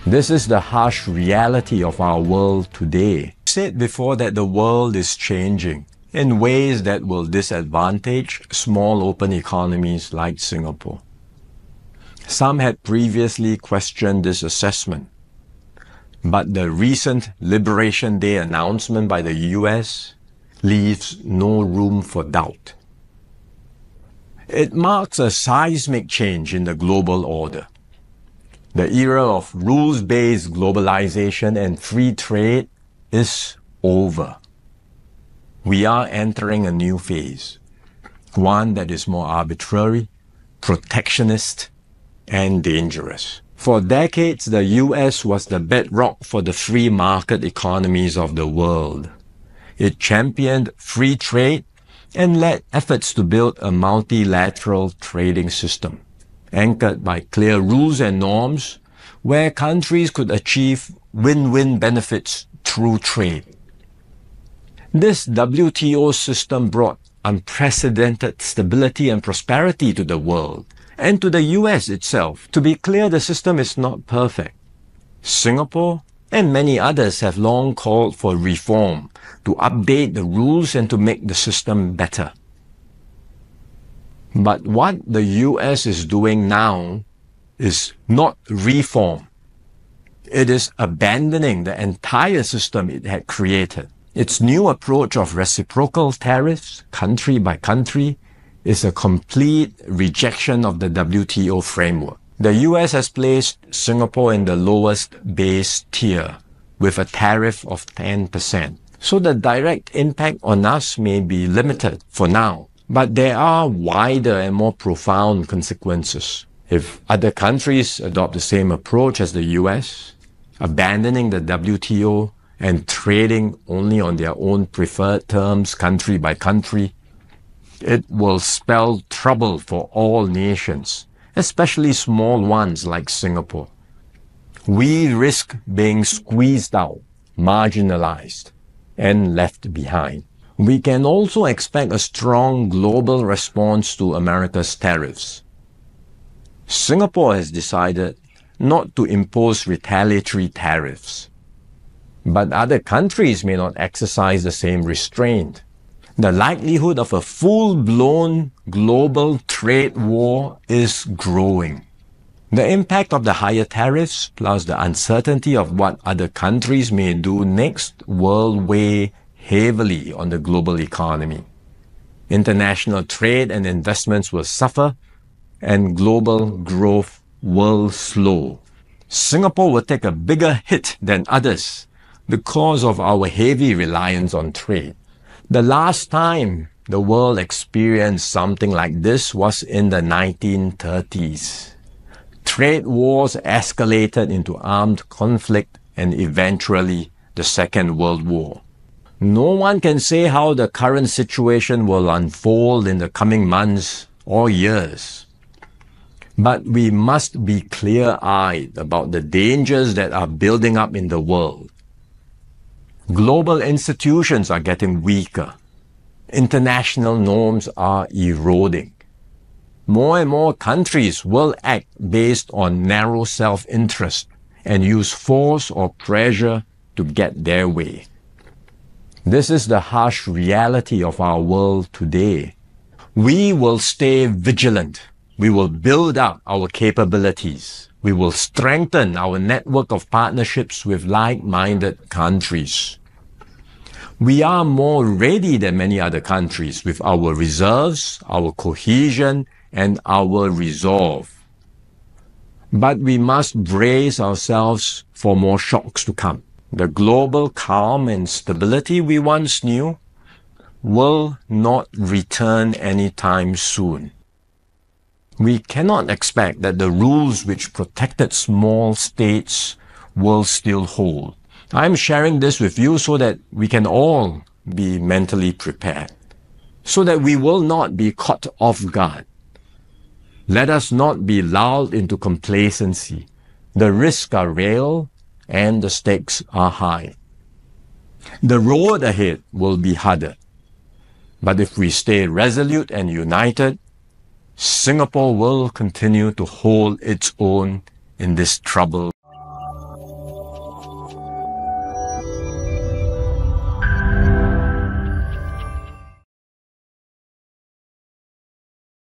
This is the harsh reality of our world today. I said before that the world is changing in ways that will disadvantage small open economies like Singapore. Some had previously questioned this assessment, but the recent Liberation Day announcement by the US leaves no room for doubt. It marks a seismic change in the global order. The era of rules-based globalization and free trade is over. We are entering a new phase, one that is more arbitrary, protectionist, and dangerous. For decades, the US was the bedrock for the free market economies of the world. It championed free trade and led efforts to build a multilateral trading system, anchored by clear rules and norms where countries could achieve win-win benefits through trade. This WTO system brought unprecedented stability and prosperity to the world and to the US itself. To be clear, the system is not perfect. Singapore and many others have long called for reform to update the rules and to make the system better. But what the US is doing now is not reform. It is abandoning the entire system it had created. Its new approach of reciprocal tariffs, country by country, is a complete rejection of the WTO framework. The US has placed Singapore in the lowest base tier with a tariff of 10%. So the direct impact on us may be limited for now, but there are wider and more profound consequences. If other countries adopt the same approach as the US, abandoning the WTO and trading only on their own preferred terms, country by country, it will spell trouble for all nations, especially small ones like Singapore. We risk being squeezed out, marginalized, and left behind. We can also expect a strong global response to America's tariffs. Singapore has decided not to impose retaliatory tariffs, but other countries may not exercise the same restraint. The likelihood of a full-blown global trade war is growing. The impact of the higher tariffs plus the uncertainty of what other countries may do next will weigh heavily on the global economy. International trade and investments will suffer, and global growth will slow. Singapore will take a bigger hit than others because of our heavy reliance on trade. The last time the world experienced something like this was in the 1930s. Trade wars escalated into armed conflict and eventually the Second World War. No one can say how the current situation will unfold in the coming months or years. But we must be clear-eyed about the dangers that are building up in the world. Global institutions are getting weaker. International norms are eroding. More and more countries will act based on narrow self-interest and use force or pressure to get their way. This is the harsh reality of our world today. We will stay vigilant. We will build up our capabilities. We will strengthen our network of partnerships with like-minded countries. We are more ready than many other countries with our reserves, our cohesion, and our resolve. But we must brace ourselves for more shocks to come. The global calm and stability we once knew will not return anytime soon. We cannot expect that the rules which protected small states will still hold. I'm sharing this with you so that we can all be mentally prepared, so that we will not be caught off guard. Let us not be lulled into complacency. The risks are real and the stakes are high. The road ahead will be harder. But if we stay resolute and united, Singapore will continue to hold its own in this troubled